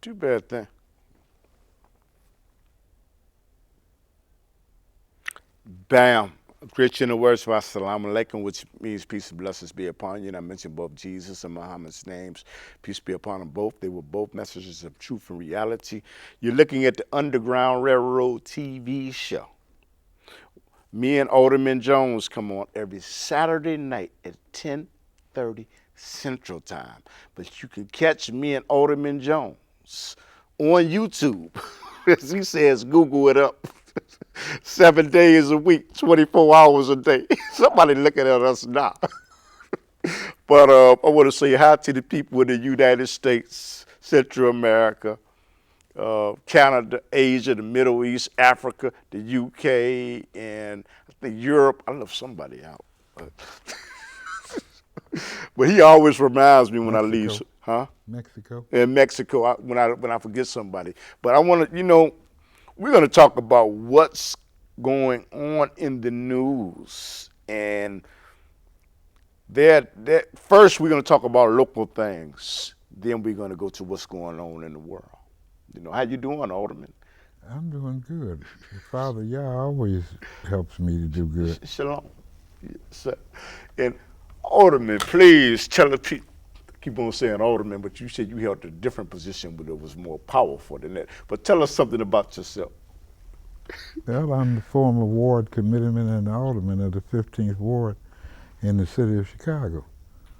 Too bad thing. Bam. Great in the words of Assalamu alaikum, which means peace and blessings be upon you. And I mentioned both Jesus and Muhammad's names. Peace be upon them both. They were both messages of truth and reality. You're looking at the Underground Railroad TV show. Me and Alderman Jones come on every Saturday night at 10:30 Central Time. But you can catch me and Alderman Jones on YouTube. As he says, Google it up. 7 days a week, 24 hours a day. Somebody looking at us now. But I want to say hi to the people in the United States, Central America, Canada, Asia, the Middle East, Africa, the UK, and I think Europe. I left somebody out. But he always reminds me when I leave. Huh? Mexico. In Mexico, when I forget somebody. But I want to, we're going to talk about what's going on in the news. And first, we're going to talk about local things. Then we're going to go to what's going on in the world. How you doing, Alderman? I'm doing good. Father Yah always helps me to do good. Shalom. Yes, and Alderman, please tell the people. Keep on saying Alderman, but you said you held a different position, but it was more powerful than that. But tell us something about yourself. Well, I'm the former ward committeeman and alderman of the 15th Ward in the city of Chicago.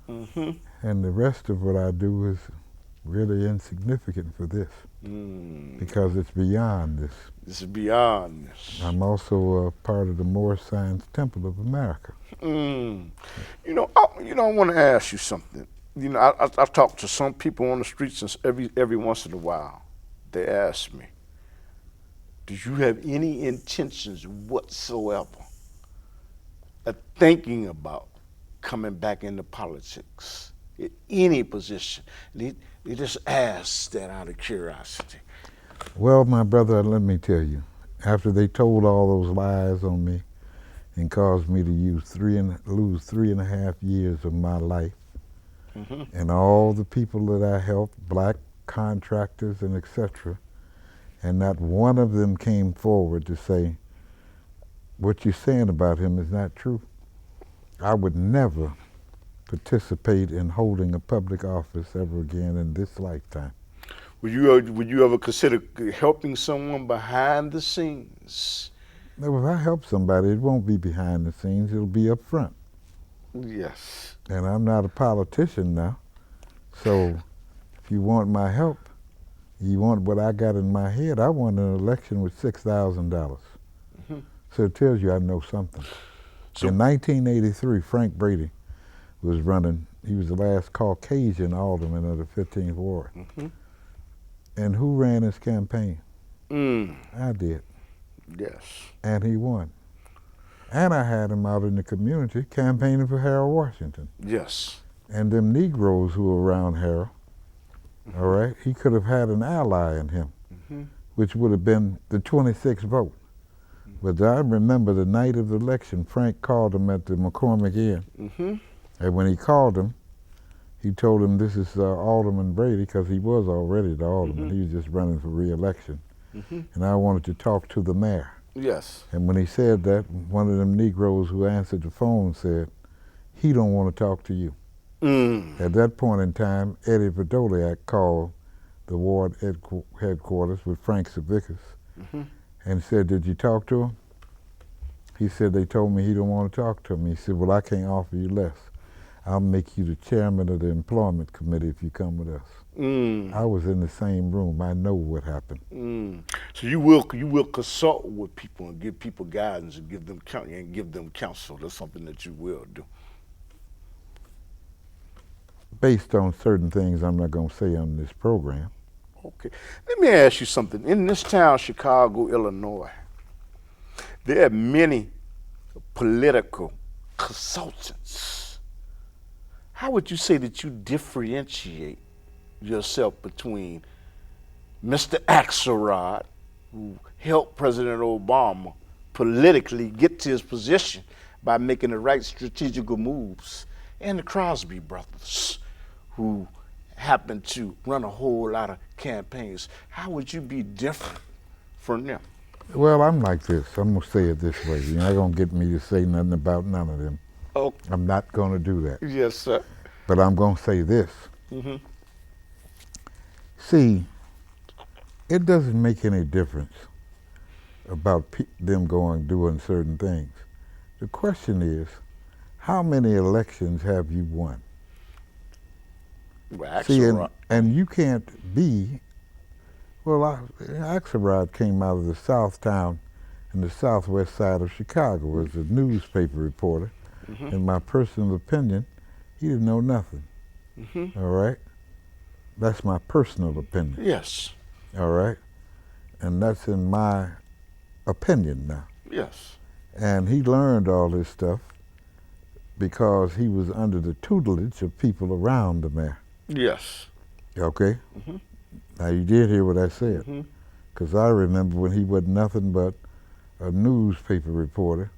Mm-hmm. And the rest of what I do is really insignificant for this because it's beyond this. It's beyond this. I'm also a part of the Moore Science Temple of America. I want to ask you something. I've talked to some people on the streets every once in a while. They ask me, do you have any intentions whatsoever of thinking about coming back into politics in any position? They just ask that out of curiosity. Well, my brother, let me tell you, after they told all those lies on me and caused me to lose 3.5 years of my life, and all the people that I helped, black contractors and etc., and not one of them came forward to say, what you're saying about him is not true. I would never participate in holding a public office ever again in this lifetime. Would you ever consider helping someone behind the scenes? Now, if I help somebody, it won't be behind the scenes, it'll be up front. Yes. And I'm not a politician now, so if you want my help, you want what I got in my head, I won an election with $6,000. So it tells you I know something. So, in 1983, Frank Brady was running. He was the last Caucasian alderman of the 15th Ward. And who ran his campaign? I did. Yes. And he won. And I had him out in the community campaigning for Harold Washington. Yes. And them Negroes who were around Harold, all right, he could have had an ally in him, which would have been the 26th vote. But I remember the night of the election, Frank called him at the McCormick Inn. And when he called him, he told him, this is Alderman Brady, because he was already the alderman. He was just running for re-election. And I wanted to talk to the mayor. Yes. And when he said that, one of them Negroes who answered the phone said, he don't want to talk to you. At that point in time, Eddie Verdoliak called the ward headquarters with Frank Savickas and said, did you talk to him? He said, they told me he don't want to talk to me. He said, well, I can't offer you less. I'll make you the chairman of the employment committee if you come with us. I was in the same room. I know what happened. So you will consult with people and give people guidance and give them counsel. That's something that you will do. Based on certain things I'm not going to say on this program. Okay. Let me ask you something. In this town, Chicago, Illinois, there are many political consultants. How would you say that you differentiate yourself between Mr. Axelrod, who helped President Obama politically get to his position by making the right strategical moves, and the Crosby brothers, who happened to run a whole lot of campaigns. How would you be different from them? Well, I'm like this. I'm gonna say it this way. You're not gonna get me to say nothing about none of them. Oh, I'm not gonna do that. yes, sir. But I'm gonna say this. See, it doesn't make any difference about them doing certain things. The question is, how many elections have you won? Well, See, and you can't be. Well, Axelrod came out of the South Town in the southwest side of Chicago as a newspaper reporter. In my personal opinion, he didn't know nothing. All right? That's my personal opinion. Yes. All right? And that's in my opinion now. Yes. And he learned all this stuff because he was under the tutelage of people around the mayor. Yes. Okay? Now, you did hear what I said. Because I remember when he was nothing but a newspaper reporter,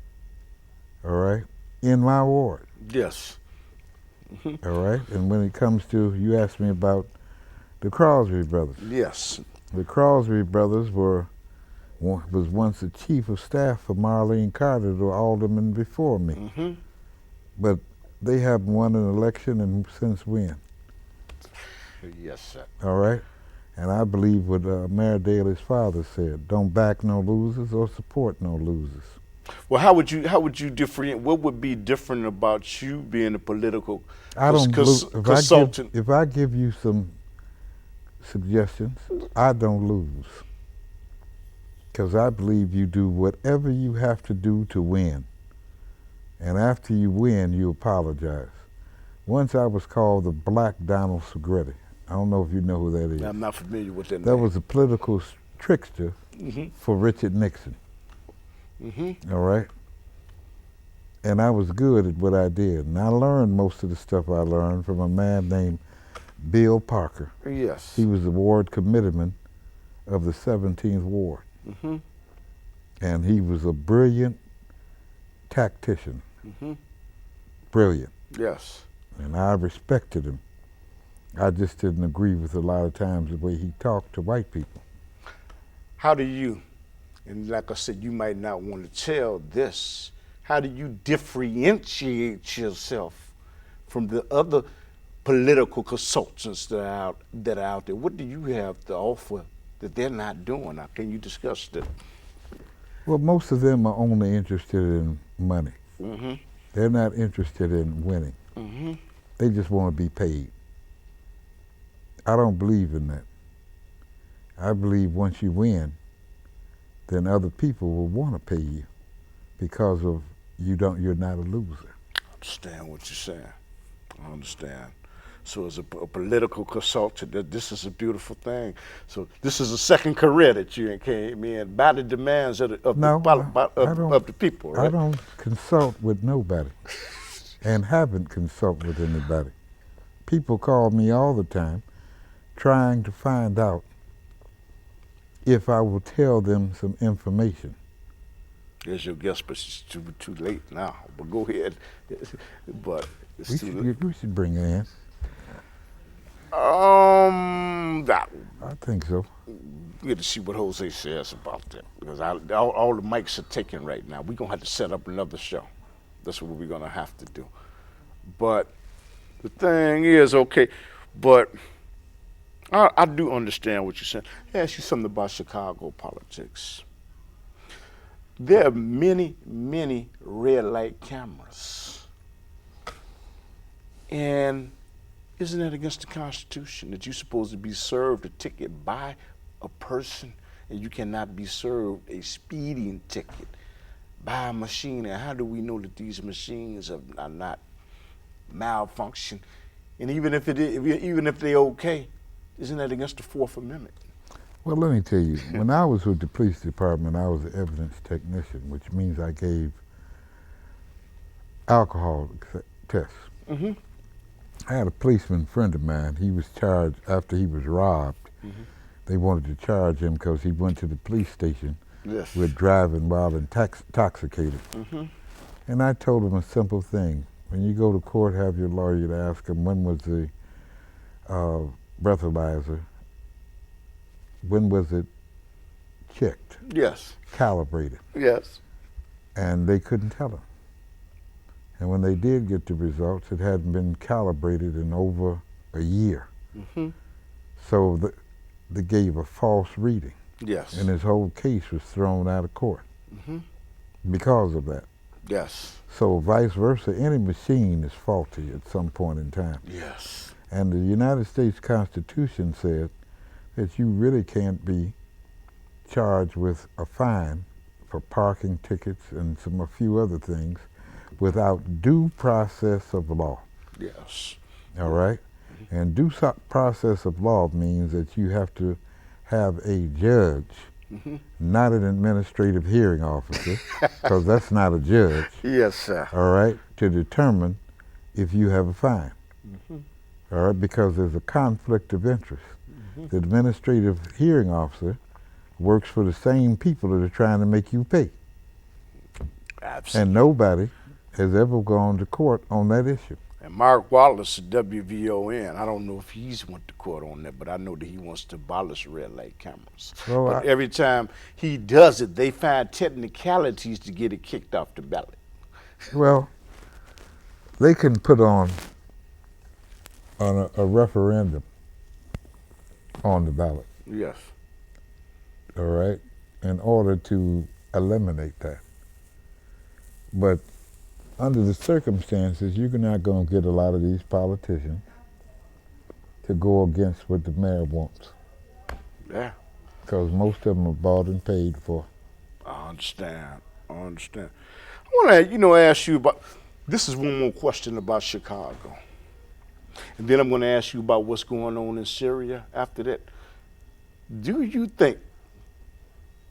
all right, in my ward. Yes. All right? And when it comes to, you asked me about the Crosby brothers. Yes. The Crosby brothers was once the chief of staff for Marlene Carter, the alderman before me. But they haven't won an election and since when? Yes, sir. All right? And I believe what Mayor Daley's father said, don't back no losers or support no losers. Well, how would you differentiate? What would be different about you being a political consultant? If I give you some suggestions, I don't lose. Because I believe you do whatever you have to do to win. And after you win, you apologize. Once I was called the Black Donald Segretti. I don't know if you know who that is. I'm not familiar with that name. That was a political trickster for Richard Nixon. All right? And I was good at what I did. And I learned most of the stuff I learned from a man named Bill Parker. Yes. He was the ward committeeman of the 17th Ward. And he was a brilliant tactician. Brilliant. Yes. And I respected him. I just didn't agree with a lot of times the way he talked to white people. How do you, and like I said, you might not want to tell this, how do you differentiate yourself from the other political consultants that are out there? What do you have to offer that they're not doing? Now, can you discuss that? Well, most of them are only interested in money. They're not interested in winning. They just want to be paid. I don't believe in that. I believe once you win, then other people will want to pay you because of you're not a loser. I understand what you're saying. I understand. So as a political consultant, this is a beautiful thing. So this is a second career that you came in by the demands of the people, right? I don't consult with nobody and haven't consulted with anybody. People call me all the time trying to find out if I will tell them some information. There's your guess, but it's too late now. But go ahead. But it's too late. We should bring it in. I think so. We get to see what Jose says about that, because all the mics are taken right now. We're gonna have to set up another show. That's what we're gonna have to do. But the thing is, okay, but I do understand what you're saying. Let me ask you something about Chicago politics. There are many, many red light cameras. And isn't that against the Constitution that you're supposed to be served a ticket by a person and you cannot be served a speeding ticket by a machine? And how do we know that these machines are not malfunction? And even if they're okay, isn't that against the Fourth Amendment? Well, let me tell you, when I was with the police department, I was an evidence technician, which means I gave alcohol tests. I had a policeman friend of mine. He was charged after he was robbed. They wanted to charge him because he went to the police station with driving while intoxicated. And I told him a simple thing. When you go to court, have your lawyer to ask him when was the breathalyzer when was it checked, Yes. calibrated, Yes. and they couldn't tell them. And when they did get the results, it hadn't been calibrated in over a year. Mm-hmm. So they gave a false reading, Yes. and his whole case was thrown out of court Mm-hmm. because of that. Yes. So vice versa, any machine is faulty at some point in time. Yes. And the United States Constitution said that you really can't be charged with a fine for parking tickets and a few other things without due process of law. Yes. All right? And due process of law means that you have to have a judge, Mm-hmm. not an administrative hearing officer, because that's not a judge, Yes, sir. all right, to determine if you have a fine. Mm-hmm. All right, because there's a conflict of interest. Mm-hmm. The administrative hearing officer works for the same people that are trying to make you pay. Absolutely. And nobody has ever gone to court on that issue. And Mark Wallace of WVON, I don't know if he's went to court on that, but I know that he wants to abolish red light cameras. Well, but every time he does it, they find technicalities to get it kicked off the ballot. Well, they can put on a referendum on the ballot, Yes. all right, in order to eliminate that. But under the circumstances, you're not going to get a lot of these politicians to go against what the mayor wants, Yeah. because most of them are bought and paid for. I understand. I understand. I want to, ask you about, this is one more question about Chicago. And then I'm going to ask you about what's going on in Syria after that. Do you think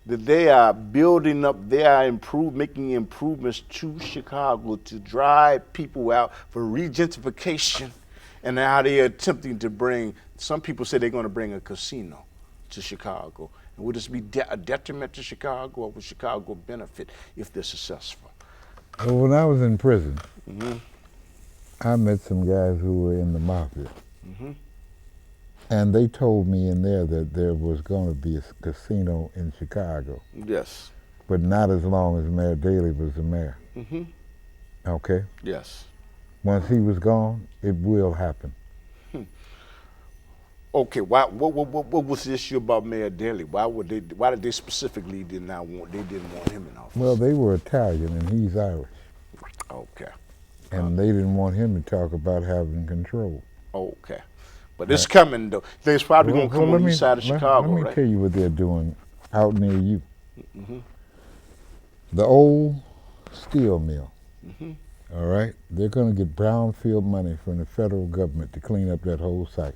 that they are building up, making improvements to Chicago to drive people out for regentrification, and now they're attempting to bring, some people say they're going to bring a casino to Chicago. And would this be a detriment to Chicago, or would Chicago benefit if they're successful? Well, when I was in prison, Mm-hmm. I met some guys who were in the mafia. Mm-hmm. And they told me in there that there was going to be a casino in Chicago, Yes. but not as long as Mayor Daley was the mayor. Mm-hmm. Okay? Yes. Once he was gone, it will happen. Okay. What was the issue about Mayor Daley? Why did they specifically didn't want him in office? Well, they were Italian and he's Irish. Okay. And they didn't want him to talk about having control. Okay. But it's coming, though. It's probably going to come let on the me- east side of Chicago, Let me right? tell you what they're doing out near you. Mm-hmm. The old steel mill, Mm-hmm. all right? They're going to get brownfield money from the federal government to clean up that whole site.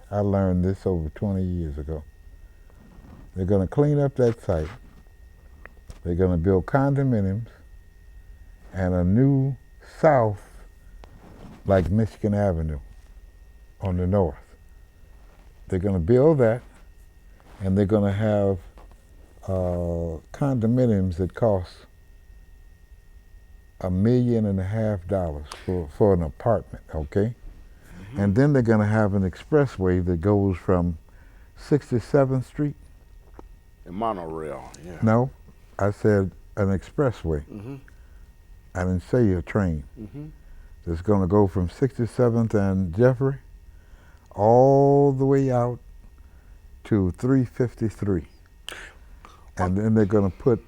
I learned this over 20 years ago. They're going to clean up that site. They're going to build condominiums and a new south, like Michigan Avenue on the north. They're going to build that, and they're going to have condominiums that cost $1.5 million for an apartment, okay? Mm-hmm. And then they're going to have an expressway that goes from 67th Street. The monorail, yeah. No, I said an expressway. Mm-hmm. I didn't say a train. Mm-hmm. It's going to go from 67th and Jeffrey all the way out to 353. And then they're going to put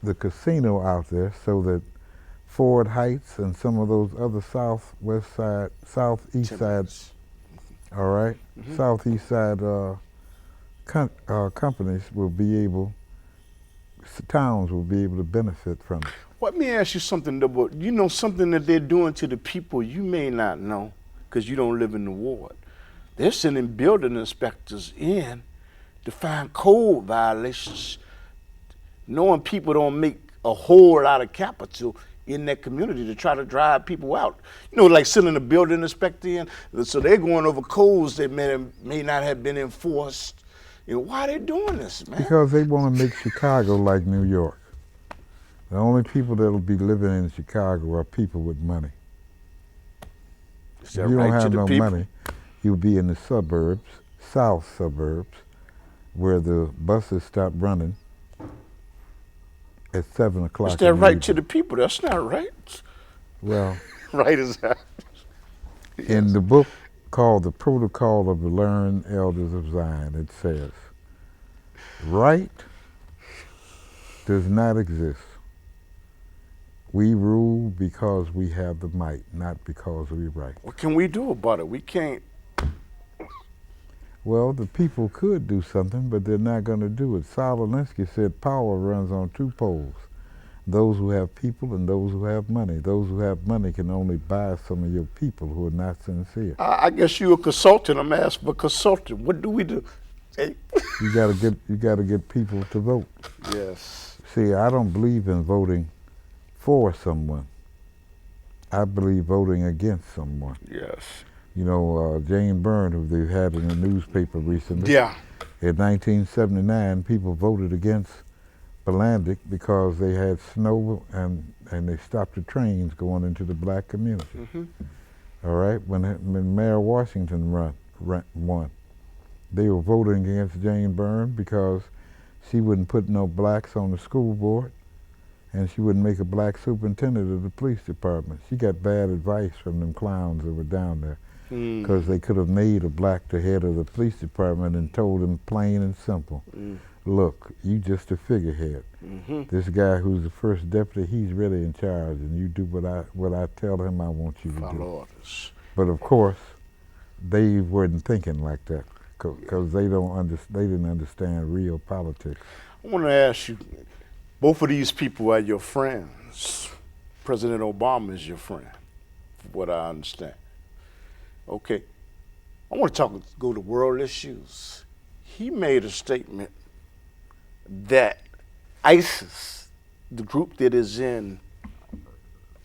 the casino out there so that Ford Heights and some of those other southwest side, southeast side, all right, Mm-hmm. southeast side companies will be able, towns will be able to benefit from it. Let me ask you something, though. Something that they're doing to the people you may not know because you don't live in the ward. They're sending building inspectors in to find code violations, knowing people don't make a whole lot of capital in that community to try to drive people out. Like sending a building inspector in. So they're going over codes that may not have been enforced. Why are they doing this, man? Because they want to make Chicago like New York. The only people that will be living in Chicago are people with money. Is that If you right don't to have the no people? money, you'll be in the suburbs, south suburbs, where the buses stopped running at 7 o'clock Is in that the right to evening. the people? That's not right. Well, Right is that. in Yes. the book called The Protocol of the Learned Elders of Zion, it says, right does not exist. We rule because we have the might, not because we right. What can we do about it? We can't. Well, the people could do something, but they're not going to do it. Saul Alinsky said power runs on two poles. Those who have people and those who have money. Those who have money can only buy some of your people who are not sincere. I guess you're a consultant. I'm asking for a consultant. What do we do? Hey. You got to get people to vote. Yes. See, I don't believe in voting for someone. I believe voting against someone. Yes. You know, Jane Byrne, who they've had in the newspaper recently. Yeah. In 1979, people voted against Bolandic because they had snow and they stopped the trains going into the black community. Mm-hmm. All right, when Mayor Washington won, they were voting against Jane Byrne because she wouldn't put no blacks on the school board, and she wouldn't make a black superintendent of the police department. She got bad advice from them clowns that were down there, because they could have made a black the head of the police department and told him plain and simple, look, you just a figurehead. This guy who's the first deputy, he's really in charge, and you do what I tell him I want you to Follow do. orders. But of course, they weren't thinking like that, because they didn't understand real politics. I want to ask you, both of these people are your friends. President Obama is your friend, from what I understand. Okay. I want to go to world issues. He made a statement that ISIS, the group that is in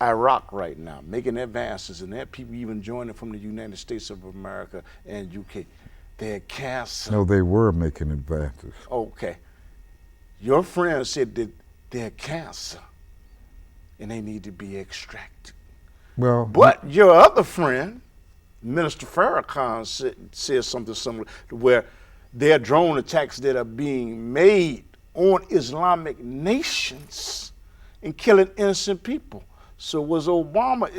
Iraq right now, making advances, and that people even joining from the United States of America and UK, they had cancer. No, they were making advances. Okay. Your friend said that they had cancer and they need to be extracted. Well, But your other friend, Minister Farrakhan, said something similar to where there are drone attacks that are being made on Islamic nations and killing innocent people. So was Obama,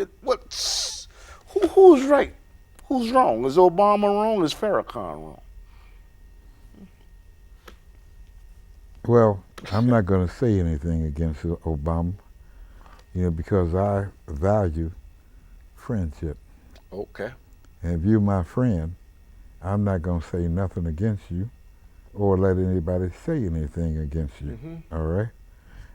who's right? Who's wrong? Is Obama wrong? Is Farrakhan wrong? well, I'm not going to say anything against Obama, because I value friendship. Okay. And if you're my friend, I'm not going to say nothing against you or let anybody say anything against you. All right?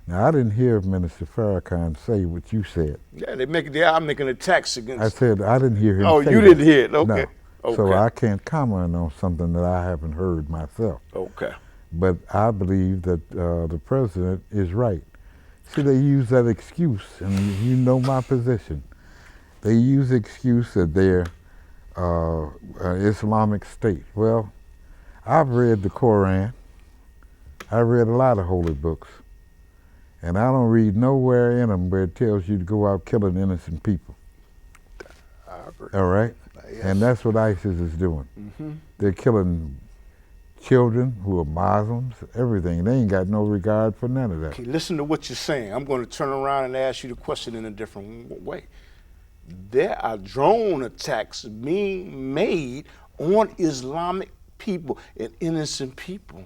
Now, I didn't hear Minister Farrakhan say what you said. Yeah, they are making attacks against. I said I didn't hear him Oh, say you that. didn't hear it? Okay. No. So I can't comment on something that I haven't heard myself. Okay. But I believe that the president is right. See, they use that excuse, and you know my position. They use the excuse that they're Islamic State. Well, I've read the Koran. I've read a lot of holy books. And I don't read nowhere in them where it tells you to go out killing innocent people. I agree. All right? Yes. And that's what ISIS is doing. They're killing children who are Muslims, everything. They ain't got no regard for none of that. Okay, listen to what you're saying. I'm going to turn around and ask you the question in a different way. There are drone attacks being made on Islamic people, and innocent people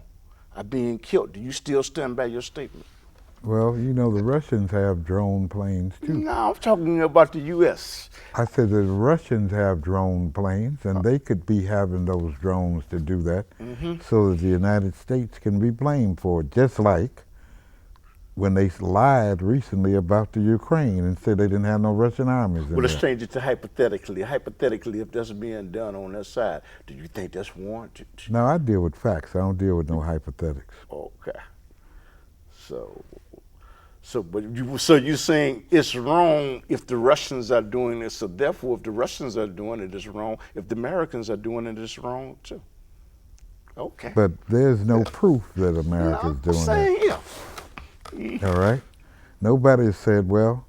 are being killed. Do you still stand by your statement? Well, the Russians have drone planes too. No, I'm talking about the U.S. I said the Russians have drone planes, and they could be having those drones to do that, so that the United States can be blamed for it, just like when they lied recently about the Ukraine and said they didn't have no Russian armies in Well, let's there. change it to hypothetically. Hypothetically, if that's being done on that side, do you think that's warranted? Now, I deal with facts. I don't deal with no hypothetics. Okay. But you're saying it's wrong if the Russians are doing it. So therefore, if the Russians are doing it, it's wrong. If the Americans are doing it, it's wrong too. Okay. But there's no proof that America's I'm doing saying it. All right? Nobody has said, well,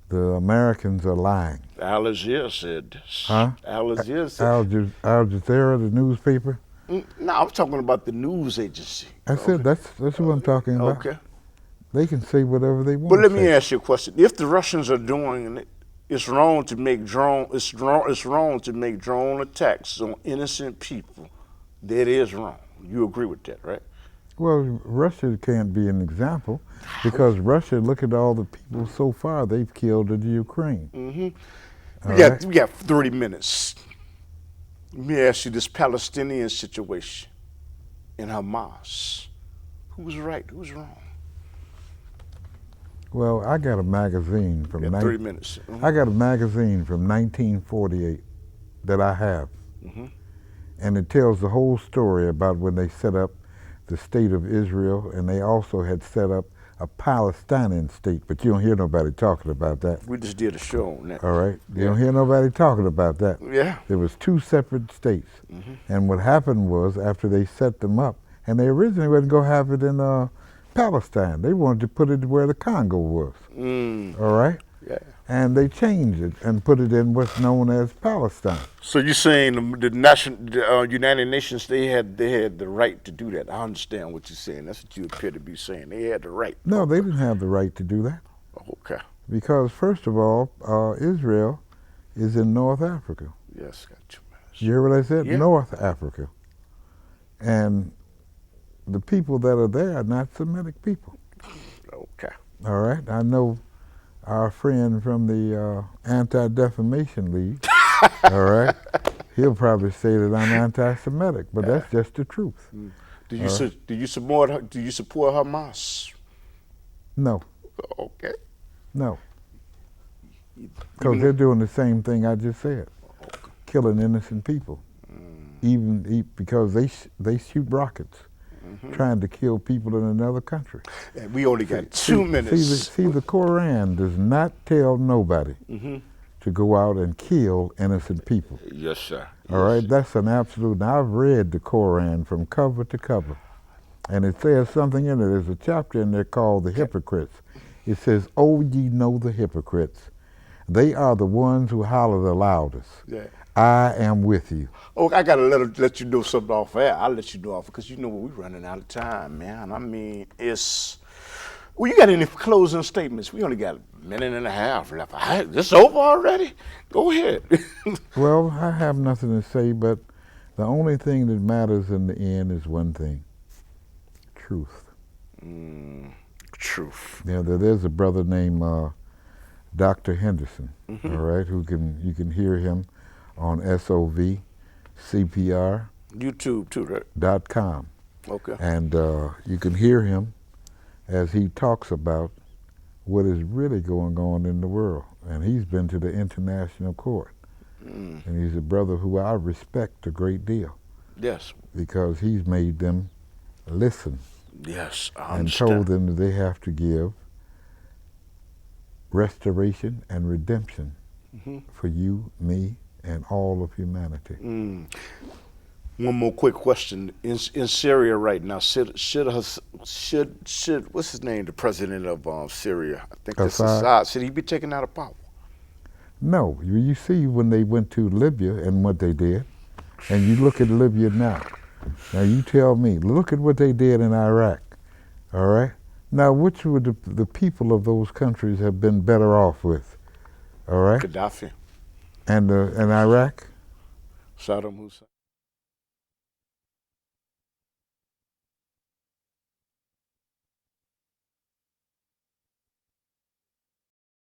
the Americans are lying. Al Jazeera said this. Huh? Al Jazeera said Al Jazeera, the newspaper, No, I'm talking about the news agency. I said that's what I'm talking about. Okay. They can say whatever they But want let to me say. ask you a question. If the Russians are doing it, it's wrong to make drone. It's wrong to make drone attacks on innocent people. That is wrong. You agree with that, right? Well, Russia can't be an example because Russia, look at all the people so far they've killed in the Ukraine. We got 30 minutes. Let me ask you this Palestinian situation in Hamas. Who's right? Who's wrong? Well, I got a magazine from We got 30 minutes. I got a magazine from 1948 that I have, and it tells the whole story about when they set up the state of Israel, and they also had set up a Palestinian state, but you don't hear nobody talking about that. We just did a show on that. All right? You don't hear nobody talking about that. Yeah. There was two separate states. And what happened was, after they set them up, and they originally wasn't going to have it in Palestine. They wanted to put it where the Congo was. All right? Yeah. And they changed it and put it in what's known as Palestine. So you're saying the United Nations, they had the right to do that. I understand what you're saying. That's what you appear to be saying. They had the right. No, they didn't have the right to do that. Okay. Because, first of all, Israel is in North Africa. Yes, got 2 minutes. You hear what I said? Yeah. North Africa. And the people that are there are not Semitic people. Okay. All right? I know our friend from the Anti-Defamation League, all right? He'll probably say that I'm anti-Semitic, but that's just the truth. Do you support Hamas? No, Okay. no. Because they're doing the same thing I just said, killing innocent people, even because they shoot rockets, trying to kill people in another country. And we only got 2 minutes. See, the Koran does not tell nobody to go out and kill innocent people. Yes, sir. All right, that's an absolute. Now, I've read the Koran from cover to cover, and it says something in it. There's a chapter in there called the hypocrites. It says, "Oh, ye know the hypocrites. They are the ones who holler the loudest. Yeah. I am with you." Oh, I gotta let you know something off air. I'll let you know off because you know we're running out of time, man. I mean, well, you got any closing statements? We only got a minute and a half left. This over already? Go ahead. Well, I have nothing to say, but the only thing that matters in the end is one thing: truth. Truth. You know, there's a brother named Dr. Henderson, all right, you can hear him on SOV, CPR. YouTube too, right? .com. Okay. And you can hear him as he talks about what is really going on in the world. And he's been to the International Court. And he's a brother who I respect a great deal. Yes. Because he's made them listen. Yes, I and understand. told them that they have to give restoration and redemption for you, me, and all of humanity. One more quick question: in Syria right now, should what's his name? The president of Syria, I think that's Assad. Should he be taken out of power? No, you see when they went to Libya and what they did, and you look at Libya now. Now you tell me, look at what they did in Iraq, all right? Now which would the people of those countries have been better off with, all right? Gaddafi. And Iraq? Saddam Hussein.